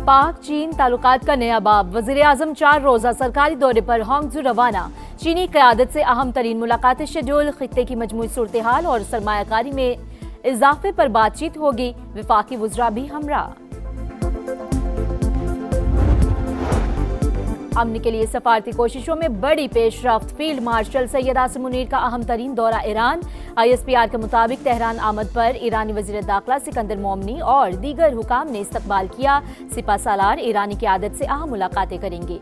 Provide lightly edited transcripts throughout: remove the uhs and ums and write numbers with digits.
पाक चीन ताल्लुकात का नया बाब। वज़ीर आज़म 4 रोज़ा सरकारी दौरे पर हांगझू रवाना। चीनी क़यादत से अहम तरीन मुलाकातें शेड्यूल। खित्ते की मजमूई सूरत हाल और सरमायाकारी में इजाफे पर बातचीत होगी। वफाकी वज़रा भी हमरा। अमन के लिए सफारती कोशिशों में बड़ी पेशरफ्त। फील्ड मार्शल सैयद आसिम मुनीर का अहम तरीन दौरा ईरान। ISPR के मुताबिक तेहरान आमद पर ईरानी वज़ीर दाखिला सिकंदर मोमनी और दीगर हुकाम ने इस्तकबाल किया। सिपा सालार ईरानी क़यादत से अहम मुलाकातें करेंगे।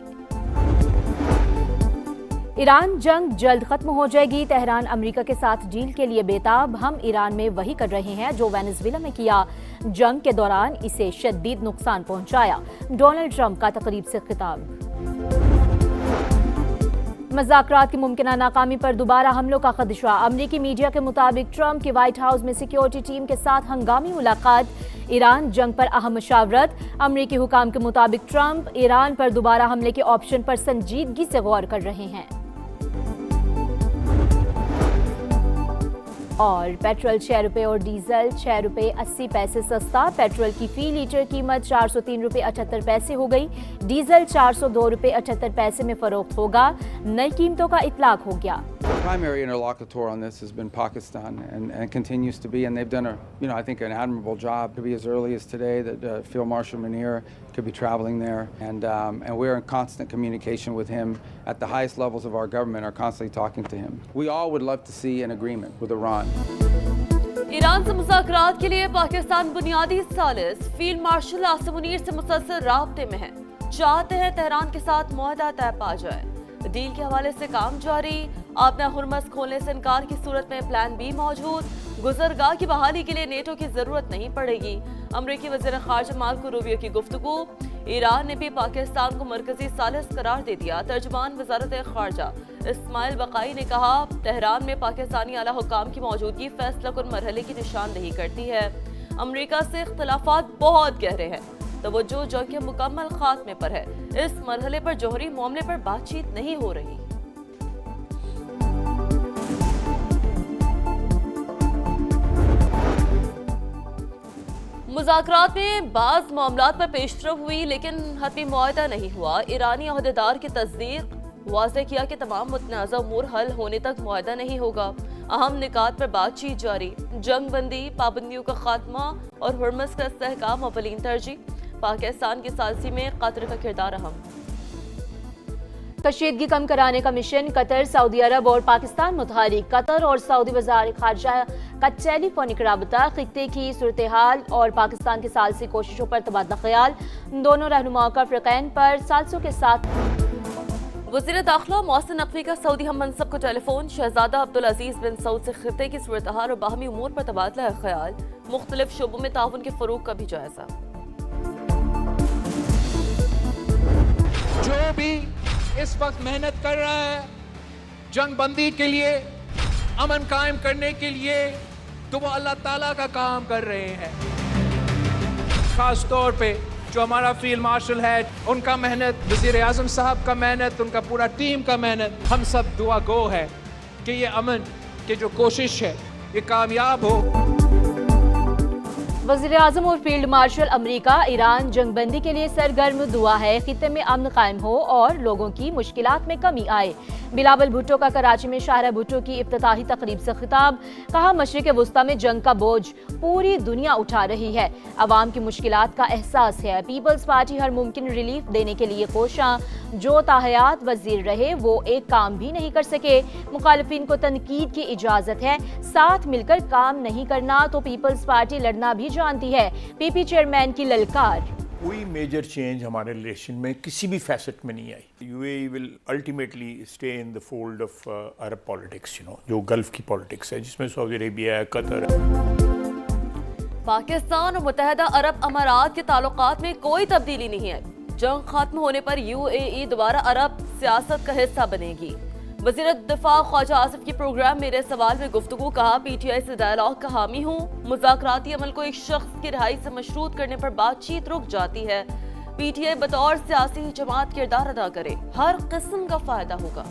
ईरान जंग जल्द खत्म हो जाएगी। तेहरान अमेरिका के साथ डील के लिए बेताब। हम ईरान में वही कर रहे हैं जो वेनेजुएला में किया। जंग के दौरान इसे शदीद नुकसान पहुंचाया। डोनाल्ड ट्रंप का तकरीब से खिताब। मुज़ाकरात की मुमकिना नाकामी पर दोबारा हमलों का खदशा। अमरीकी मीडिया के मुताबिक ट्रंप की व्हाइट हाउस में सिक्योरिटी टीम के साथ हंगामी मुलाकात। ईरान जंग पर अहम मशावरत। अमरीकी हुकाम के मुताबिक ट्रंप ईरान पर दोबारा हमले के ऑप्शन पर संजीदगी से गौर कर रहे हैं। और पेट्रोल 6 रुपये और डीजल 6 रुपये 80 पैसे सस्ता। पेट्रोल की फी लीटर कीमत 403 रुपये 78 पैसे हो गई। डीजल 402 रुपये 78 पैसे में फरोख्त होगा। नई कीमतों का इतलाक हो गया। The primary interlocutor on this has been Pakistan and continues to be, and they've done I think an admirable job. To be as early as today that Field Marshal Munir could be traveling there, and we're in constant communication with him at the highest levels of our government, are constantly talking to him. We all would love to see an agreement with Iran. Iran से मुज़ाकरात के लिए पाकिस्तान बुनियादी सालिस field marshal Asim Munir से मुसलसल राब्ते में है। चाहते हैं तेहरान के साथ मुआहदा तय पा जाए। डील के हवाले से काम जारी। आपना हुरमस खोलने से इनकार की सूरत में प्लान बी मौजूद। गुजरगाह की बहाली के लिए नेटो की जरूरत नहीं पड़ेगी। अमरीकी वज़ीर ख़ारजा मार्को रूबियो की गुफ्तगू। ईरान ने भी पाकिस्तान को मरकजी सालिस करार दे दिया। तर्जुमान वज़ारत ख़ारजा इस्माइल बकाई ने कहा, तेहरान में पाकिस्तानी आला हुकाम की मौजूदगी फैसला कुन मरहले की निशानदेही करती है। अमरीका से इख्तलाफात बहुत गहरे हैं। तवज्जो जंग के मुकम्मल खात्मे पर है। इस मरहले पर जौहरी मामले पर बातचीत नहीं हो रही। मुज़ाकरात में बाज़ मामलात पर पेशरफ हुई लेकिन हतमी मुआहदा नहीं हुआ। ईरानी अहदेदार की तस्दीक वाज़ेह किया कि तमाम मुतनाज़ा उमूर हल होने तक मुआहदा नहीं होगा। अहम निकात पर बातचीत जारी। जंग बंदी, पाबंदियों का खात्मा और हुरमस का इस्तेहकाम अवलीन तरजीह। पाकिस्तान की सालसी में कतर का किरदार अहम। कशीदगी कम कराने का मिशन। कतर, सऊदी अरब और पाकिस्तान मुतहरिक। कतर और सऊदी वज़ार ख़ारजा का टेलीफोनिक राबता। खित्ते की सूरत हाल और पाकिस्तान की सालसी कोशिशों पर तबादला ख्याल। दोनों रहनुमाओं का फ़रक़ैन पर सालसों के साथ। वज़ीर दाखिला मोहसिन नकवी का सऊदी हम मनसब को टेलीफोन। शहजादा अब्दुल अजीज बिन सऊद से खित्ते की सूरत हाल और बाहमी उमूर पर तबादला ख्याल। मुख्तलिफ शोबों में ताउन के फ़रोग़ का भी जायज़ा। जो भी इस वक्त मेहनत कर रहा है जंग बंदी के लिए, अमन कायम करने के लिए, तो वो अल्लाह ताला का काम कर रहे हैं। खास तौर पे जो हमारा फील्ड मार्शल है, उनका मेहनत, वज़ीर आज़म साहब का मेहनत, उनका पूरा टीम का मेहनत, हम सब दुआ गो है कि ये अमन की जो कोशिश है ये कामयाब हो। वज़ीर आज़म और फील्ड मार्शल अमरीका ईरान जंगबंदी के लिए सरगर्म दुआ है खित्ते में अमन कायम हो और लोगों की मुश्किलात में कमी आए। बिलावल भुट्टो का कराची में शाहरा भुट्टो की इफ्तिताही तकरीब से खिताब। कहा, मशरिक़ वुस्ता में जंग का बोझ पूरी दुनिया उठा रही है। अवाम की मुश्किलात का एहसास है। पीपल्स पार्टी हर मुमकिन रिलीफ देने के लिए कोशां। जो ताहयात वज़ीर रहे वो एक काम भी नहीं कर सके। मुखालिफिन को तनकीद की इजाज़त है। साथ मिलकर काम नहीं करना तो पीपल्स पार्टी लड़ना भी जानती है। पीपी चेयरमैन की ललकार। कोई मेजर चेंज हमारे रिलेशन में किसी भी फैसेट में नहीं आई। UAE will ultimately stay in the fold of Arab politics, जो गल्फ की पॉलिटिक्स है, जिसमें सऊदी अरेबिया है, कतर है। पाकिस्तान और मुत्तहदा अरब अमारात के ताल्लुकात में कोई तब्दीली नहीं है। जंग खत्म होने पर यूएई दोबारा अरब सियासत का हिस्सा बनेगी। वज़ीर दिफा ख्वाजा आसिफ की प्रोग्राम मेरे सवाल में गुफ्तगू। कहा, पीटीआई से डायलॉग का हामी हूँ। मुज़ाकराती अमल को एक शख्स की रिहाई से मशरूत करने पर बातचीत रुक जाती है। पीटीआई बतौर सियासी जमात किरदार अदा करे, हर किस्म का फायदा होगा।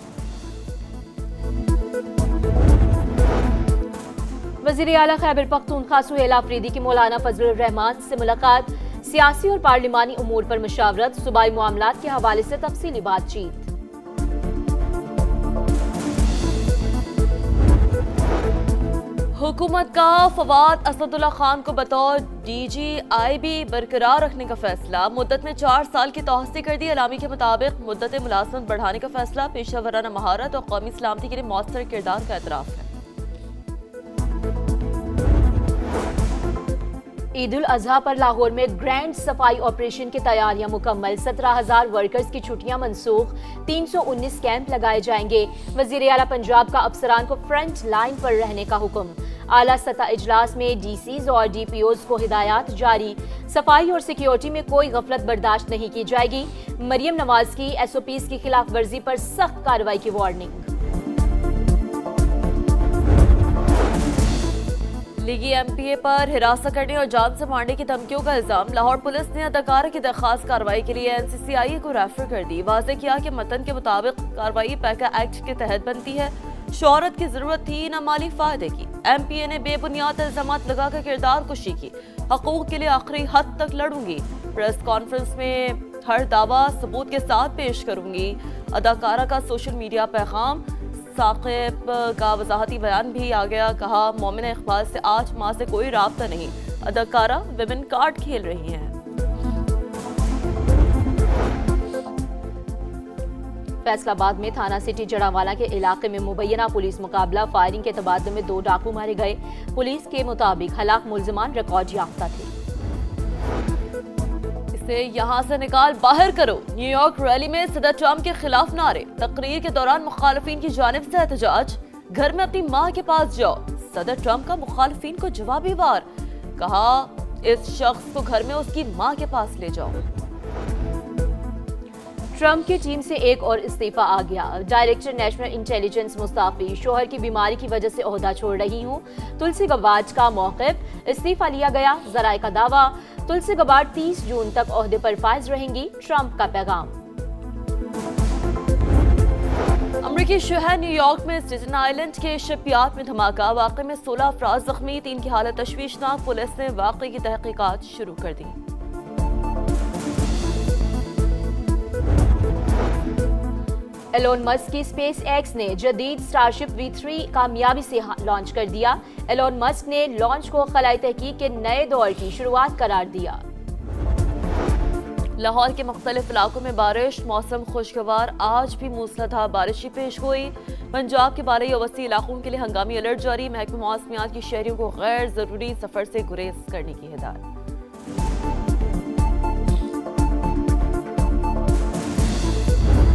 वज़ीर आला खैबर पख्तूनख्वा सुहेल आफरीदी की मौलाना फजलुर रहमान से मुलाकात। सियासी और पार्लिमानी उमूर पर मुशावरत, सूबाई मामलात के हवाले से तफसीली बातचीत। हुकूमत का फवाद असदुल्ला खान को बतौर DGIB बरकरार रखने का फैसला, मुद्दत में 4 साल की तोसी कर दी। अलामी के मुताबिक मुद्दत मुलाजमत बढ़ाने का फैसला पेशा वराना महारत और कौमी सलामती के लिए मौसर किरदार का एतराफ़ है। ईद उल अजहा पर लाहौर में ग्रैंड सफाई ऑपरेशन की तैयारियां मुकम्मल, 17,000 वर्कर्स की छुट्टियां मनसूख, 319 कैंप लगाए जाएंगे। वज़ीर आला पंजाब का अफसरान को फ्रंट लाइन पर रहने का हुक्म। आला सतह इजलास में DCs और DPOs को हिदायत जारी। सफाई और सिक्योरिटी में कोई गफलत बर्दाश्त नहीं की जाएगी। मरियम नवाज की SOPs की खिलाफ वर्जी पर सख्त कार्रवाई की वार्निंग। लीगी MPA पर हिरासत करने और जान से मारने की धमकियों का इल्जाम। लाहौर पुलिस ने अदाकारा की दरखास्त कार्रवाई के लिए NCCI को रेफर कर दी। वाज़ेह किया कि मतन के मुताबिक कार्रवाई पैका एक्ट के तहत बनती है। शोहरत की जरूरत थी न माली फायदे की। MPA ने बेबुनियाद इल्जामात लगाकर किरदार कुशी की। हकूक के लिए आखिरी हद तक लड़ूंगी। प्रेस कॉन्फ्रेंस में हर दावा सबूत के साथ पेश करूंगी। अदाकारा का सोशल मीडिया पैगाम। साकिब का वजाहती बयान भी आ गया। कहा, मोमिना इकबाल से 8 माह से कोई राब्ता नहीं। अदाकारा विमेन कार्ड खेल रही हैं। फैसलाबाद में थाना सिटी जड़ावाला के इलाके में मुबैना पुलिस मुकाबला, फायरिंग के तबादले में 2 डाकू मारे गए। पुलिस के मुताबिक हलाक मुल्जिमान रिकॉर्ड याफ्ता थे। इसे यहाँ से निकाल बाहर करो। न्यूयॉर्क रैली में सदर ट्रंप के खिलाफ नारे। तकरीर के दौरान मुखालिफिन की जानिब से एहतजाज। घर में अपनी माँ के पास जाओ। सदर ट्रंप का मुखालिफिन को जवाबी वार। कहा, इस शख्स को घर में उसकी माँ के पास ले जाओ। ट्रंप की टीम से एक और इस्तीफा आ गया। डायरेक्टर नेशनल इंटेलिजेंस मुस्ताफी, शोहर की बीमारी की वजह से ओहदा छोड़ रही हूँ। तुलसी गबार्ड का मौक़िफ़, इस्तीफा लिया गया। ज़राए का दावा, तुलसी गबार्ड 30 जून तक ओहदे पर फाइज रहेंगी। ट्रंप का पैगाम। अमरीकी शहर न्यूयॉर्क में स्टेटन आइलैंड के शिपयार्ड में धमाका। वाक़े में 16 अफराद जख्मी, 3 की हालत तशवीशनाक। पुलिस ने वाक़े की तहकीकात शुरू कर दी। एलोन मस्क की स्पेस एक्स ने जदीद स्टारशिप V3 कामयाबी से लॉन्च कर दिया। एलोन मस्क ने लॉन्च को खलाई तहकीक के नए दौर की शुरुआत करार दिया। लाहौर के मुख्तलिफ इलाकों में बारिश, मौसम खुशगवार। आज भी मूसलाधार बारिश ही पेश हुई। पंजाब के बारही अवसी इलाकों के लिए हंगामी अलर्ट जारी। महकमा मौसमियात की शहरियों को गैर जरूरी सफर से गुरेज करने की हिदायत।